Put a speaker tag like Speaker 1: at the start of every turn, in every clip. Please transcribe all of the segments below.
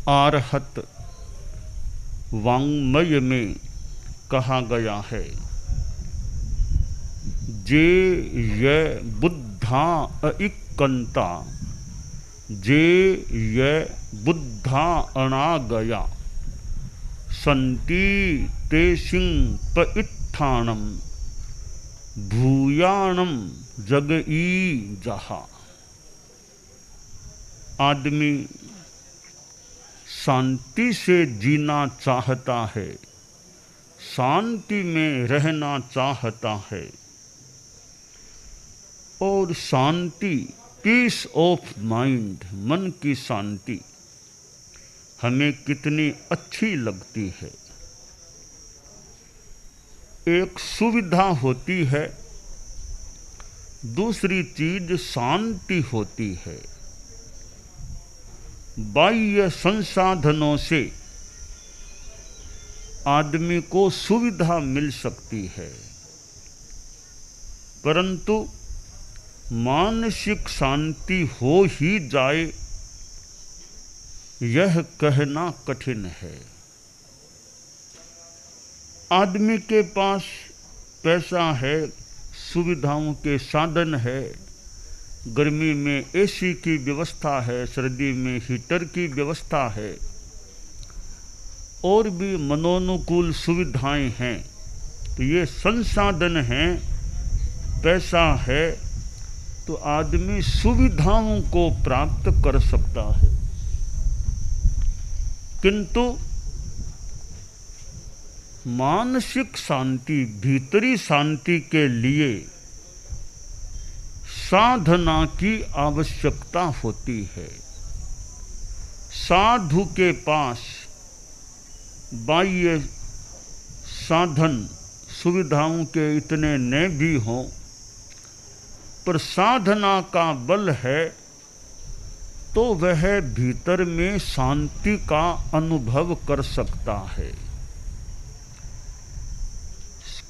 Speaker 1: आरहत वाङ्मय में कहा गया है, जे ये बुद्धा अइक्कन्ता, जे ये बुद्धा अणा गया, संति तेसिं पइत्थानम भूयाणम जगई जहा। आदमी शांति से जीना चाहता है, शांति में रहना चाहता है, और शांति, पीस ऑफ माइंड, मन की शांति हमें कितनी अच्छी लगती है। एक सुविधा होती है, दूसरी चीज शांति होती है। बाह्य संसाधनों से आदमी को सुविधा मिल सकती है, परंतु मानसिक शांति हो ही जाए यह कहना कठिन है। आदमी के पास पैसा है, सुविधाओं के साधन है, गर्मी में एसी की व्यवस्था है, सर्दी में हीटर की व्यवस्था है, और भी मनोनुकूल सुविधाएं हैं। तो ये संसाधन हैं, पैसा है, तो आदमी सुविधाओं को प्राप्त कर सकता है। किंतु मानसिक शांति, भीतरी शांति के लिए साधना की आवश्यकता होती है। साधु के पास बाह्य साधन सुविधाओं के इतने न भी हों, पर साधना का बल है तो वह भीतर में शांति का अनुभव कर सकता है।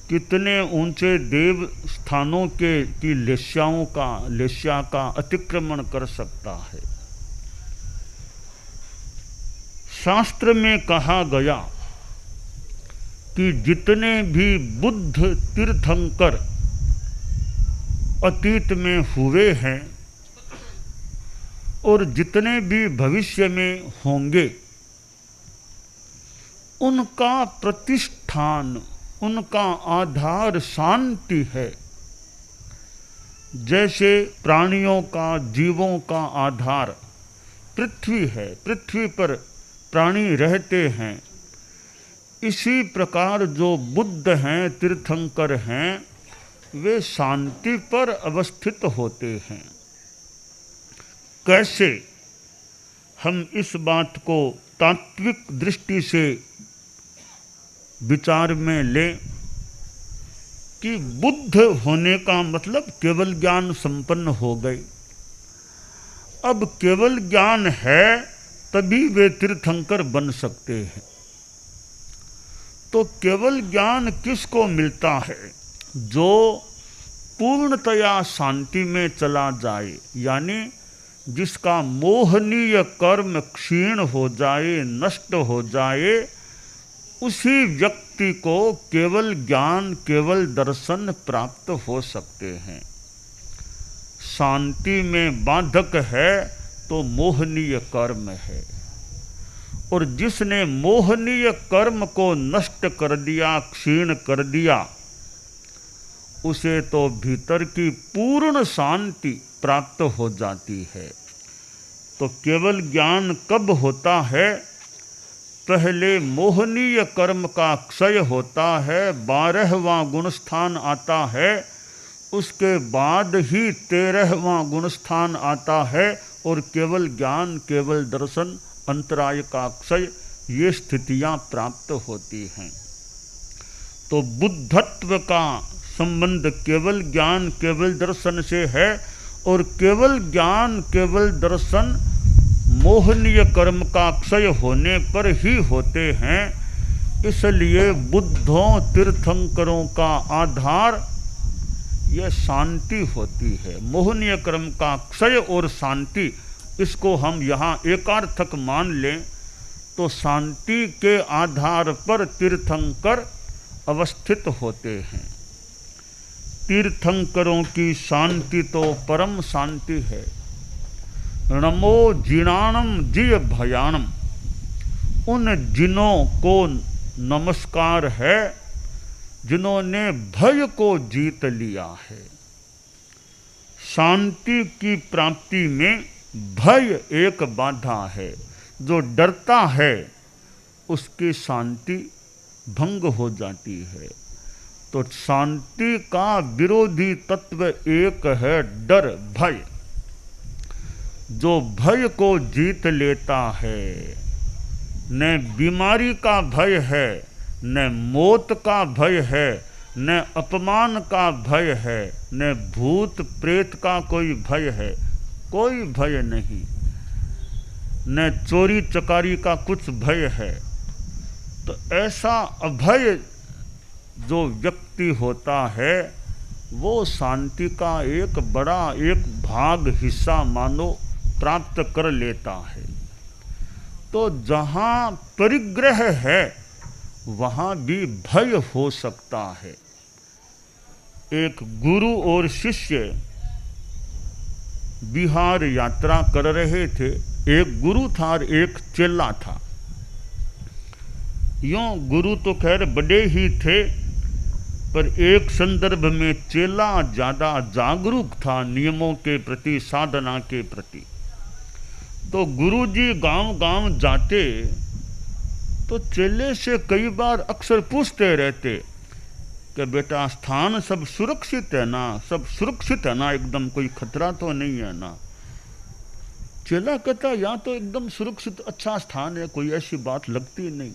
Speaker 1: कितने ऊंचे देव स्थानों की लेस्या का अतिक्रमण कर सकता है। शास्त्र में कहा गया कि जितने भी बुद्ध तीर्थंकर अतीत में हुए हैं और जितने भी भविष्य में होंगे, उनका प्रतिष्ठान, उनका आधार शांति है। जैसे प्राणियों का, जीवों का आधार पृथ्वी है, पृथ्वी पर प्राणी रहते हैं, इसी प्रकार जो बुद्ध हैं, तीर्थंकर हैं, वे शांति पर अवस्थित होते हैं। कैसे? हम इस बात को तात्विक दृष्टि से विचार में लें कि बुद्ध होने का मतलब केवल ज्ञान संपन्न हो गए। अब केवल ज्ञान है तभी वे तीर्थंकर बन सकते हैं। तो केवल ज्ञान किसको मिलता है? जो पूर्णतया शांति में चला जाए, यानी जिसका मोहनीय कर्म क्षीण हो जाए, नष्ट हो जाए, उसी व्यक्ति को केवल ज्ञान, केवल दर्शन प्राप्त हो सकते हैं। शांति में बाधक है तो मोहनीय कर्म है, और जिसने मोहनीय कर्म को नष्ट कर दिया, क्षीण कर दिया, उसे तो भीतर की पूर्ण शांति प्राप्त हो जाती है। तो केवल ज्ञान कब होता है? पहले मोहनीय कर्म का क्षय होता है, 12वां गुणस्थान आता है, उसके बाद ही 13वां गुणस्थान आता है, और केवल ज्ञान, केवल दर्शन, अंतराय का क्षय, ये स्थितियां प्राप्त होती हैं। तो बुद्धत्व का संबंध केवल ज्ञान, केवल दर्शन से है, और केवल ज्ञान, केवल दर्शन मोहनीय कर्म का क्षय होने पर ही होते हैं। इसलिए बुद्धों, तीर्थंकरों का आधार यह शांति होती है। मोहनीय कर्म का क्षय और शांति, इसको हम यहाँ एकार्थक मान लें तो शांति के आधार पर तीर्थंकर अवस्थित होते हैं। तीर्थंकरों की शांति तो परम शांति है। नमो जिनाणम जिय भयाणम, उन जिनों को नमस्कार है जिन्होंने भय को जीत लिया है। शांति की प्राप्ति में भय एक बाधा है। जो डरता है उसकी शांति भंग हो जाती है। तो शांति का विरोधी तत्व एक है डर, भय। जो भय को जीत लेता है, न बीमारी का भय है, न मौत का भय है, न अपमान का भय है, न भूत प्रेत का कोई भय है, कोई भय नहीं, न चोरी चकारी का कुछ भय है। तो ऐसा अभय जो व्यक्ति होता है वो शांति का एक बड़ा एक भाग, हिस्सा मानो प्राप्त कर लेता है। तो जहाँ परिग्रह है वहाँ भी भय हो सकता है। एक गुरु और शिष्य बिहार यात्रा कर रहे थे। एक गुरु था और एक चेला था। यूं गुरु तो खैर बड़े ही थे, पर एक संदर्भ में चेला ज़्यादा जागरूक था नियमों के प्रति, साधना के प्रति। तो गुरुजी गांव-गांव जाते तो चेले से कई बार अक्सर पूछते रहते कि बेटा स्थान सब सुरक्षित है ना, सब सुरक्षित है ना, एकदम कोई खतरा तो नहीं है ना। चेला कहता यहाँ तो एकदम सुरक्षित अच्छा स्थान है, कोई ऐसी बात लगती नहीं।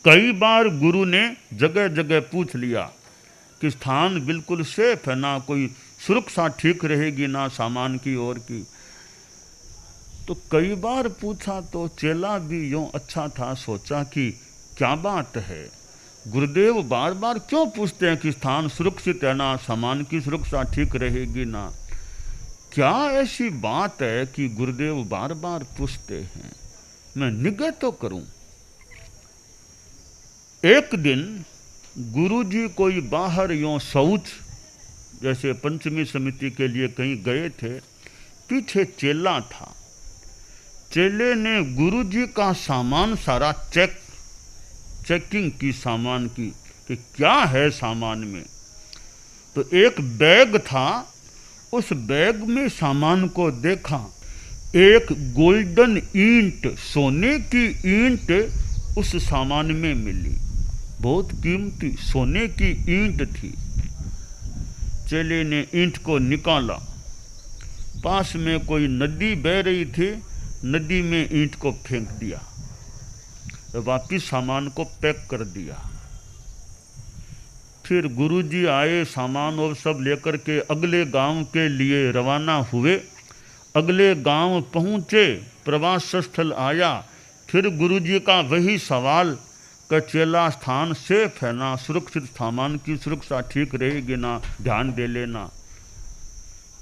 Speaker 1: कई बार गुरु ने जगह जगह पूछ लिया कि स्थान बिल्कुल सेफ है ना, कोई सुरक्षा ठीक रहेगी ना सामान की और की। तो कई बार पूछा तो चेला भी यूँ अच्छा था, सोचा कि क्या बात है, गुरुदेव बार बार क्यों पूछते हैं कि स्थान सुरक्षित है ना, सामान की सुरक्षा ठीक रहेगी ना। क्या ऐसी बात है कि गुरुदेव बार बार पूछते हैं, मैं निगह तो करूं। एक दिन गुरुजी कोई बाहर यूँ शौच जैसे पंचमी समिति के लिए कहीं गए थे, पीछे चेला था। चेले ने गुरुजी का सामान सारा चेकिंग की सामान की कि क्या है सामान में। तो एक बैग था, उस बैग में सामान को देखा। एक गोल्डन ईंट, सोने की ईंट उस सामान में मिली, बहुत कीमती सोने की ईंट थी। चेले ने ईंट को निकाला, पास में कोई नदी बह रही थी, नदी में ईंट को फेंक दिया, वापिस सामान को पैक कर दिया। फिर गुरुजी आए, सामान और सब लेकर के अगले गांव के लिए रवाना हुए। अगले गांव पहुँचे, प्रवास स्थल आया। फिर गुरुजी का वही सवाल कि चेला स्थान सेफ है ना, सुरक्षित सामान की सुरक्षा ठीक रहेगी ना, ध्यान दे लेना।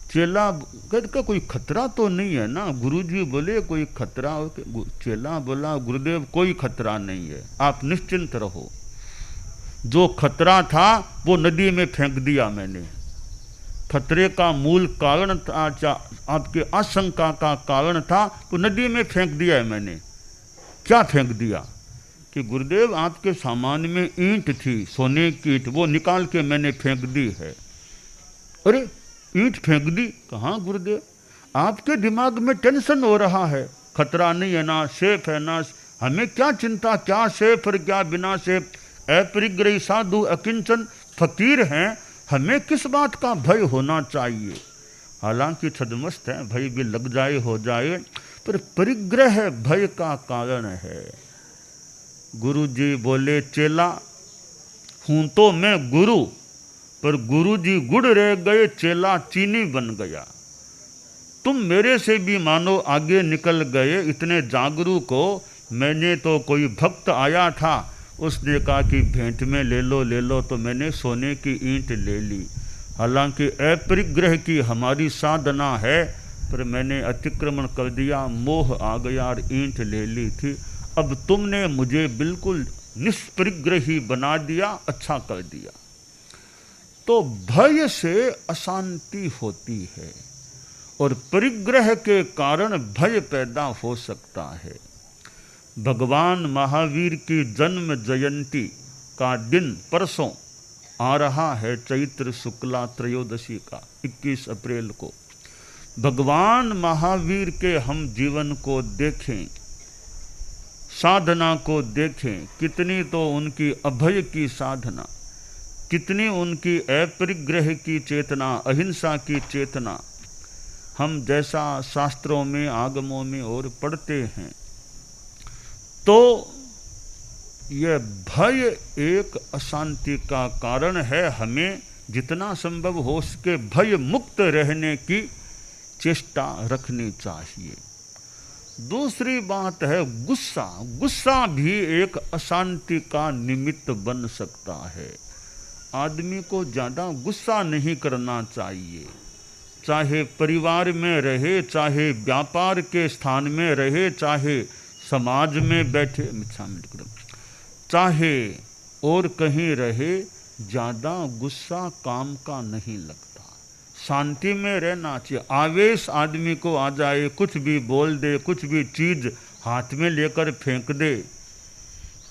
Speaker 1: चेला कहते कोई खतरा तो नहीं है ना। गुरुजी बोले कोई खतरा हो? चेला बोला गुरुदेव कोई खतरा नहीं है, आप निश्चिंत रहो। जो खतरा था वो नदी में फेंक दिया मैंने। खतरे का मूल कारण था, आपके आशंका का कारण था, वो नदी में फेंक दिया है मैंने। क्या फेंक दिया? कि गुरुदेव आपके सामान में ईंट थी, सोने की ईंट, वो निकाल के मैंने फेंक दी है। अरे ईंट फेंक दी? कहाँ गुरुदेव, आपके दिमाग में टेंशन हो रहा है, खतरा नहीं है ना, सेफ है ना, हमें क्या चिंता, क्या सेफ और क्या बिना सेफ, अपरिग्रही साधु अकिंचन फकीर हैं, हमें किस बात का भय होना चाहिए। हालांकि छद्मस्त है, भय भी लग जाए हो जाए, पर परिग्रह भय का कारण है। गुरुजी बोले चेला हूँ तो मैं गुरु, पर गुरुजी गुड़ रह गए, चेला चीनी बन गया। तुम मेरे से भी मानो आगे निकल गए, इतने जागरूक हो। मैंने तो कोई भक्त आया था, उसने कहा कि भेंट में ले लो, तो मैंने सोने की ईंट ले ली। हालांकि अपरिग्रह की हमारी साधना है, पर मैंने अतिक्रमण कर दिया, मोह आ गया और ईंट ले ली थी। अब तुमने मुझे बिल्कुल निष्परिग्रही बना दिया, अच्छा कर दिया। तो भय से अशांति होती है और परिग्रह के कारण भय पैदा हो सकता है। भगवान महावीर की जन्म जयंती का दिन परसों आ रहा है, चैत्र शुक्ला त्रयोदशी का 21 अप्रैल को। भगवान महावीर के हम जीवन को देखें, साधना को देखें, कितनी तो उनकी अभय की साधना, कितनी उनकी अपरिग्रह की चेतना, अहिंसा की चेतना हम जैसा शास्त्रों में, आगमों में और पढ़ते हैं। तो यह भय एक अशांति का कारण है। हमें जितना संभव हो सके भय मुक्त रहने की चेष्टा रखनी चाहिए। दूसरी बात है गुस्सा। गुस्सा भी एक अशांति का निमित्त बन सकता है। आदमी को ज़्यादा गुस्सा नहीं करना चाहिए, चाहे परिवार में रहे, चाहे व्यापार के स्थान में रहे, चाहे समाज में बैठे, चाहे और कहीं रहे, ज़्यादा गुस्सा काम का नहीं लगता। शांति में रहना चाहिए। आवेश आदमी को आ जाए, कुछ भी बोल दे, कुछ भी चीज़ हाथ में लेकर फेंक दे,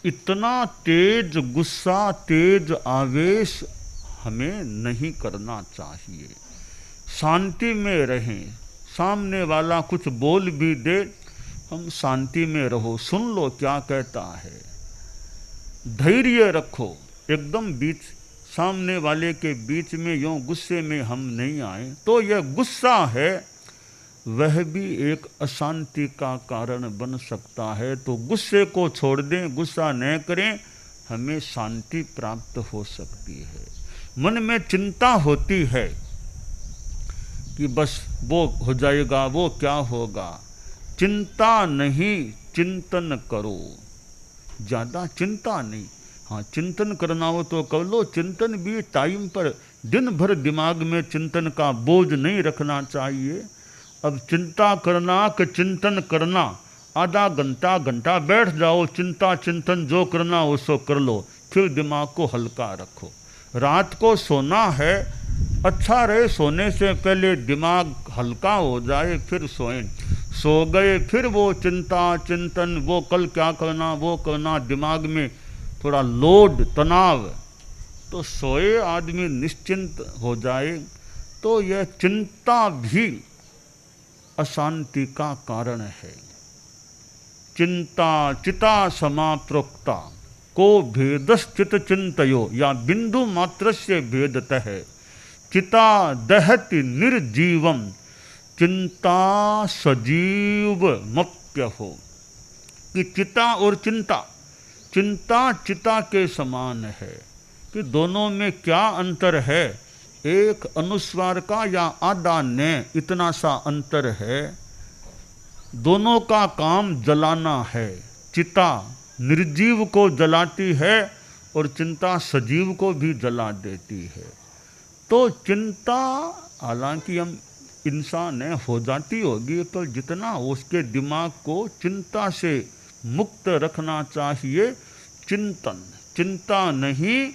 Speaker 1: इतना तेज गुस्सा, तेज आवेश हमें नहीं करना चाहिए। शांति में रहें। सामने वाला कुछ बोल भी दे, हम शांति में रहो, सुन लो क्या कहता है, धैर्य रखो। एकदम बीच सामने वाले के बीच में यूँ गुस्से में हम नहीं आए। तो यह गुस्सा है, वह भी एक अशांति का कारण बन सकता है। तो गुस्से को छोड़ दें, गुस्सा न करें, हमें शांति प्राप्त हो सकती है। मन में चिंता होती है कि बस वो हो जाएगा, वो क्या होगा, चिंता नहीं, चिंतन करो। ज़्यादा चिंता नहीं, हाँ चिंतन करना हो तो कर लो। चिंतन भी टाइम पर, दिन भर दिमाग में चिंतन का बोझ नहीं रखना चाहिए। अब चिंता करना कि चिंतन करना, आधा घंटा घंटा बैठ जाओ, चिंता चिंतन जो करना हो सो कर लो, फिर दिमाग को हल्का रखो। रात को सोना है, अच्छा रहे, सोने से पहले दिमाग हल्का हो जाए फिर सोएं। सो गए फिर वो चिंता चिंतन, वो कल क्या करना, वो करना, दिमाग में थोड़ा लोड, तनाव, तो सोए आदमी निश्चिंत हो जाए। तो यह चिंता भी अशांति का कारण है। चिंता चिता समाप्रोक्ता को भेदश्चित चिंतयो या बिंदु मात्रस्य भेदतः चिता दहति निर्जीवम चिंता सजीव मप्य हो। कि चिता और चिंता, चिंता चिता के समान है। कि दोनों में क्या अंतर है? एक अनुस्वार का या आधा ने, इतना सा अंतर है। दोनों का काम जलाना है। चिता निर्जीव को जलाती है और चिंता सजीव को भी जला देती है। तो चिंता हालांकि हम इंसान है, हो जाती होगी, पर जितना उसके दिमाग को चिंता से मुक्त रखना चाहिए। चिंतन, चिंता नहीं,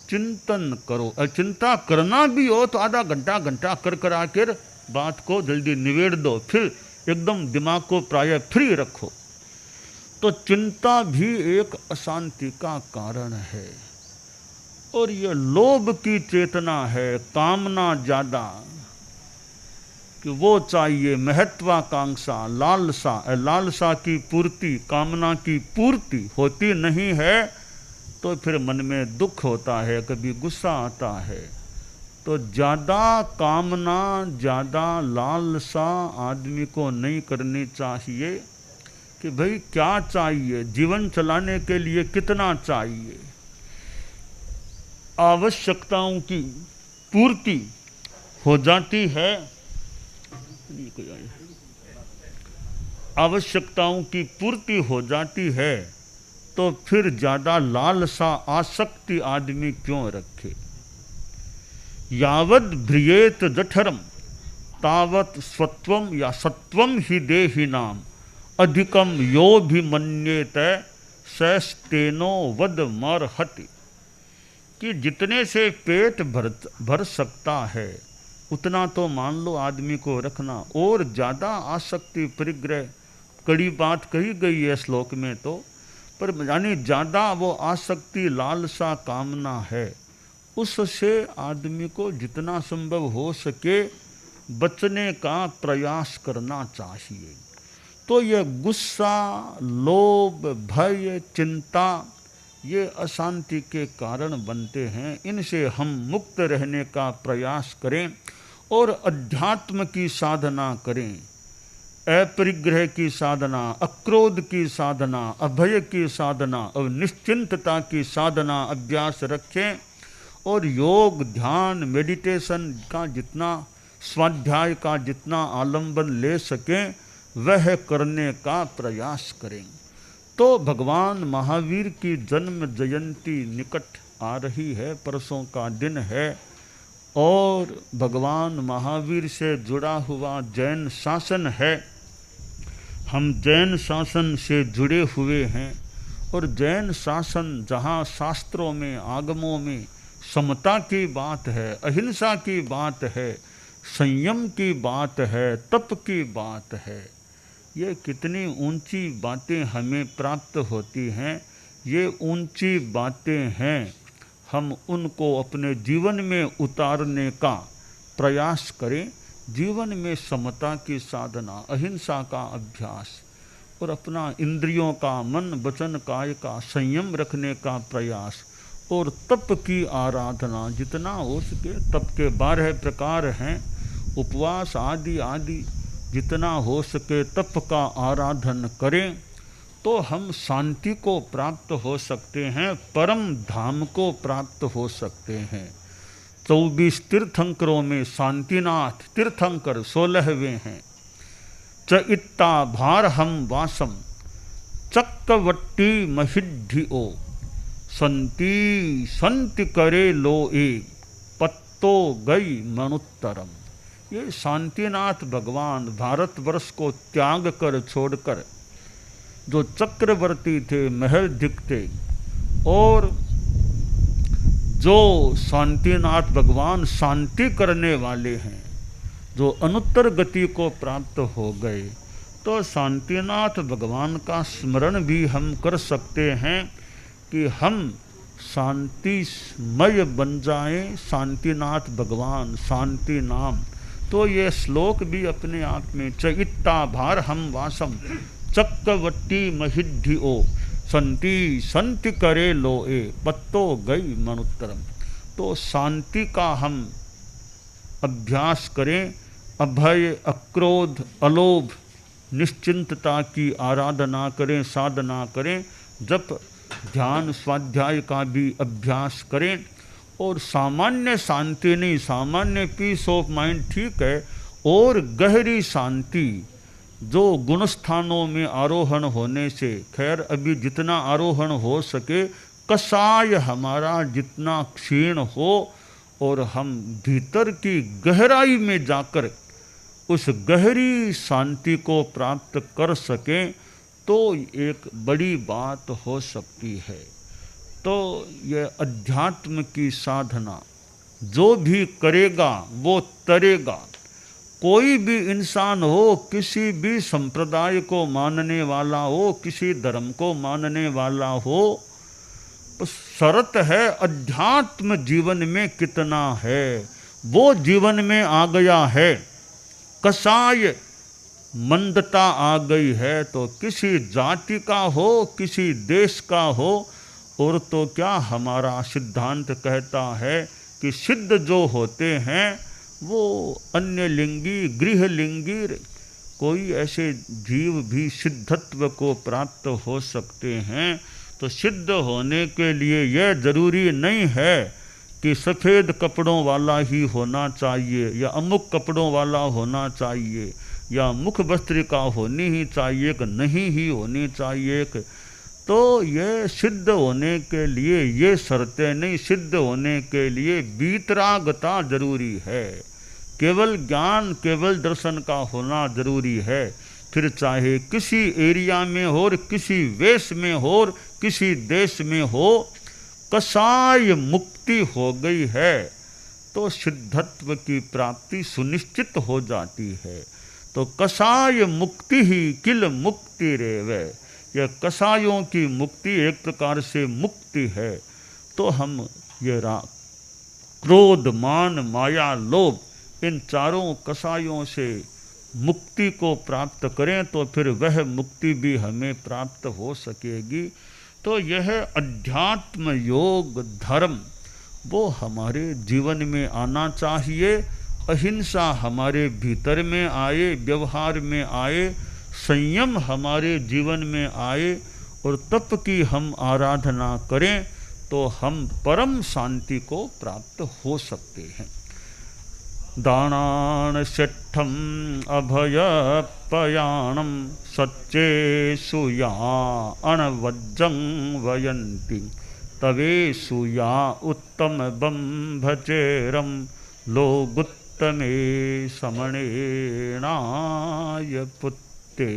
Speaker 1: चिंतन करो। और चिंता करना भी हो तो आधा घंटा घंटा कर आकर बात को जल्दी निबेड़ दो, फिर एकदम दिमाग को प्राय फ्री रखो। तो चिंता भी एक अशांति का कारण है। और यह लोभ की चेतना है, कामना ज़्यादा, कि वो चाहिए, महत्वाकांक्षा, लालसा। लालसा की पूर्ति, कामना की पूर्ति होती नहीं है तो फिर मन में दुख होता है, कभी गुस्सा आता है। तो ज़्यादा कामना, ज़्यादा लालसा आदमी को नहीं करनी चाहिए। कि भाई क्या चाहिए, जीवन चलाने के लिए कितना चाहिए। आवश्यकताओं की पूर्ति हो जाती है, आवश्यकताओं की पूर्ति हो जाती है तो फिर ज़्यादा लालसा, आसक्ति आदमी क्यों रखे। यावद भ्रियेत जठरम तावत स्वत्वम या सत्वम ही देहि नाम अधिकम यो भी मन्येत सस्तेनो वद मरहति, कि जितने से पेट भर सकता है उतना तो मान लो आदमी को रखना, और ज़्यादा आसक्ति परिग्रह, कड़ी बात कही गई है श्लोक में तो, पर यानी ज़्यादा वो आसक्ति लालसा कामना है, उससे आदमी को जितना संभव हो सके बचने का प्रयास करना चाहिए। तो ये गुस्सा, लोभ, भय, चिंता, ये अशांति के कारण बनते हैं। इनसे हम मुक्त रहने का प्रयास करें और अध्यात्म की साधना करें, अपरिग्रह की साधना, अक्रोध की साधना, अभय की साधना और निश्चिंतता की साधना अभ्यास रखें, और योग, ध्यान, मेडिटेशन का जितना, स्वाध्याय का जितना आलंबन ले सकें वह करने का प्रयास करें। तो भगवान महावीर की जन्म जयंती निकट आ रही है, परसों का दिन है, और भगवान महावीर से जुड़ा हुआ जैन शासन है। हम जैन शासन से जुड़े हुए हैं, और जैन शासन जहाँ शास्त्रों में, आगमों में समता की बात है, अहिंसा की बात है, संयम की बात है, तप की बात है, ये कितनी ऊंची बातें हमें प्राप्त होती हैं। ये ऊंची बातें हैं, हम उनको अपने जीवन में उतारने का प्रयास करें। जीवन में समता की साधना, अहिंसा का अभ्यास, और अपना इंद्रियों का, मन, वचन, काय का संयम रखने का प्रयास, और तप की आराधना जितना हो सके। तप के 12 प्रकार हैं, उपवास आदि आदि, जितना हो सके तप का आराधन करें तो हम शांति को प्राप्त हो सकते हैं, परम धाम को प्राप्त हो सकते हैं। 24 तीर्थंकरों में शांतिनाथ तीर्थंकर 16वें हैं। च इत्ता भार हम वासम चक्रवट्टी महिध्यो संति संति करे लो एक पत्तो गई मनुत्तरम। ये शांतिनाथ भगवान भारतवर्ष को त्याग कर छोड़कर जो चक्रवर्ती थे, महलधिक थे, और जो शांतिनाथ भगवान शांति करने वाले हैं, जो अनुत्तर गति को प्राप्त हो गए, तो शांतिनाथ भगवान का स्मरण भी हम कर सकते हैं कि हम शांतिमय बन जाएं। शांतिनाथ भगवान, शांति नाम। तो ये श्लोक भी अपने आप में, चैत्ता भार हम वासम चक्रवट्टी महिध्यो संति संति करे लोए पत्तो गई मनुत्तरम। तो शांति का हम अभ्यास करें, अभय, अक्रोध, अलोभ, निश्चिंतता की आराधना करें, साधना करें, जप, ध्यान, स्वाध्याय का भी अभ्यास करें, और सामान्य शांति नहीं, सामान्य पीस ऑफ माइंड ठीक है, और गहरी शांति जो गुणस्थानों में आरोहण होने से, खैर अभी जितना आरोहण हो सके, कषाय हमारा जितना क्षीण हो, और हम भीतर की गहराई में जाकर उस गहरी शांति को प्राप्त कर सकें, तो एक बड़ी बात हो सकती है। तो यह अध्यात्म की साधना जो भी करेगा वो तरेगा। कोई भी इंसान हो, किसी भी संप्रदाय को मानने वाला हो, किसी धर्म को मानने वाला हो, तो शर्त है अध्यात्म जीवन में कितना है। वो जीवन में आ गया है, कषाय मंदता आ गई है, तो किसी जाति का हो, किसी देश का हो, और तो क्या हमारा सिद्धांत कहता है कि सिद्ध जो होते हैं वो अन्य लिंगी, गृहलिंगी, कोई ऐसे जीव भी सिद्धत्व को प्राप्त हो सकते हैं। तो सिद्ध होने के लिए यह जरूरी नहीं है कि सफ़ेद कपड़ों वाला ही होना चाहिए, या अमुक कपड़ों वाला होना चाहिए, या मुख वस्त्रिका होनी ही चाहिए कि नहीं ही होनी चाहिए। तो ये सिद्ध होने के लिए ये शर्तें नहीं, सिद्ध होने के लिए वीतरागता जरूरी है, केवल ज्ञान, केवल दर्शन का होना जरूरी है। फिर चाहे किसी एरिया में हो और किसी वेश में हो और किसी देश में हो, कसाय मुक्ति हो गई है तो सिद्धत्व की प्राप्ति सुनिश्चित हो जाती है। तो कसाय मुक्ति ही किल मुक्ति रेवे, यह कसायों की मुक्ति एक प्रकार से मुक्ति है। तो हम ये क्रोध, मान, माया, लोभ इन चारों कसायों से मुक्ति को प्राप्त करें तो फिर वह मुक्ति भी हमें प्राप्त हो सकेगी। तो यह अध्यात्म योग धर्म वो हमारे जीवन में आना चाहिए। अहिंसा हमारे भीतर में आए, व्यवहार में आए, संयम हमारे जीवन में आए और तप की हम आराधना करें तो हम परम शांति को प्राप्त हो सकते हैं। दानान सिद्धम अभयपयाणम सच्चे सुया अनवज्जं वयन्ति तवे सुया उत्तम बंभचेरम लोगुत्तमे समणेनाय पुत्ते।